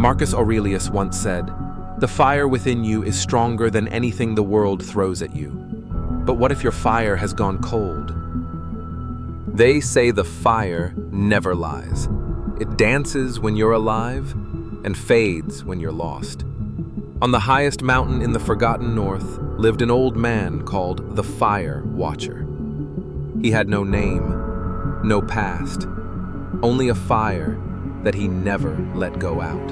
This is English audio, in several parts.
Marcus Aurelius once said, "The fire within you is stronger than anything the world throws at you." But what if your fire has gone cold? They say the fire never lies. It dances when you're alive and fades when you're lost. On the highest mountain in the forgotten north lived an old man called the Fire Watcher. He had no name, no past, only a fire that he never let go out.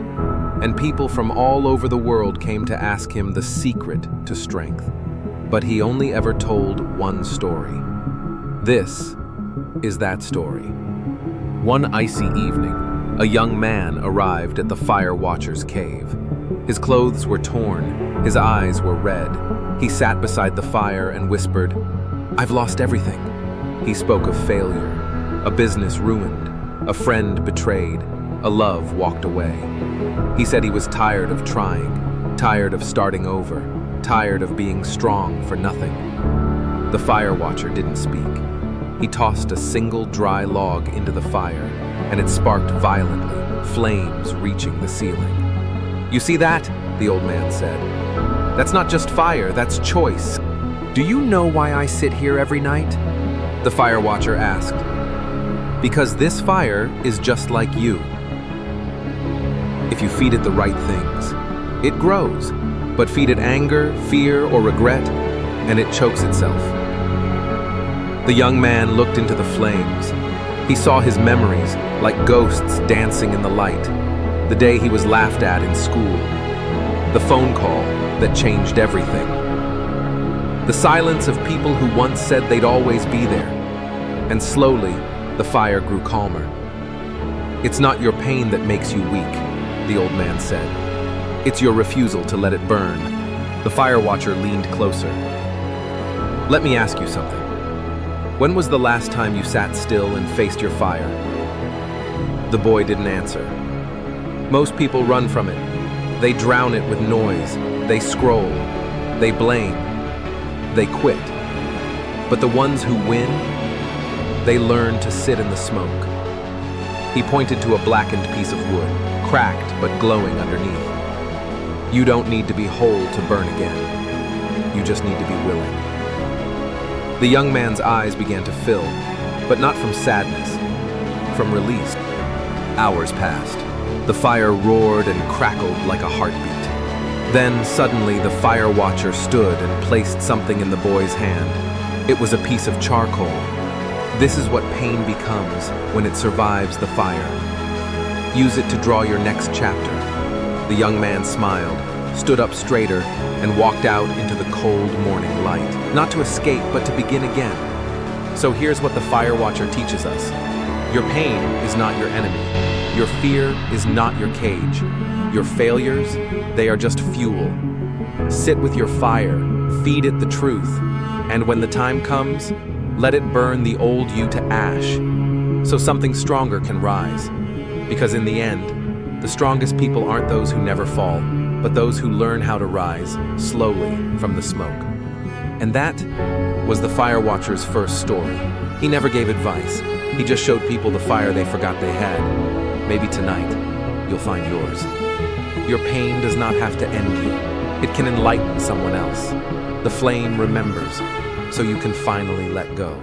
And people from all over the world came to ask him the secret to strength. But he only ever told one story. This is that story. One icy evening, a young man arrived at the Fire Watcher's cave. His clothes were torn, his eyes were red. He sat beside the fire and whispered, "I've lost everything." He spoke of failure, a business ruined, a friend betrayed, a love walked away. He said he was tired of trying, tired of starting over, tired of being strong for nothing. The Fire Watcher didn't speak. He tossed a single dry log into the fire, and it sparked violently, flames reaching the ceiling. "You see that?" the old man said. "That's not just fire, that's choice. Do you know why I sit here every night?" The Fire Watcher asked. "Because this fire is just like you. If you feed it the right things, it grows, but feed it anger, fear, or regret, and it chokes itself." The young man looked into the flames. He saw his memories like ghosts dancing in the light. The day he was laughed at in school. The phone call that changed everything. The silence of people who once said they'd always be there. And slowly, the fire grew calmer. "It's not your pain that makes you weak," the old man said. "It's your refusal to let it burn." The Fire Watcher leaned closer. "Let me ask you something. When was the last time you sat still and faced your fire?" The boy didn't answer. Most people run from it. They drown it with noise. They scroll. They blame. They quit. But the ones who win, they learn to sit in the smoke. He pointed to a blackened piece of wood, cracked but glowing underneath. "You don't need to be whole to burn again. You just need to be willing." The young man's eyes began to fill, but not from sadness, from release. Hours passed. The fire roared and crackled like a heartbeat. Then, suddenly, the Fire Watcher stood and placed something in the boy's hand. It was a piece of charcoal. This is what pain becomes when it survives the fire. Use it to draw your next chapter. The young man smiled, stood up straighter, and walked out into the cold morning light. Not to escape, but to begin again. So here's what the Fire Watcher teaches us. Your pain is not your enemy. Your fear is not your cage. Your failures, they are just fuel. Sit with your fire, feed it the truth, and when the time comes, let it burn the old you to ash, so something stronger can rise. Because in the end, the strongest people aren't those who never fall, but those who learn how to rise slowly from the smoke. And that was the Fire Watcher's first story. He never gave advice. He just showed people the fire they forgot they had. Maybe tonight, you'll find yours. Your pain does not have to end you. It can enlighten someone else. The flame remembers, so you can finally let go.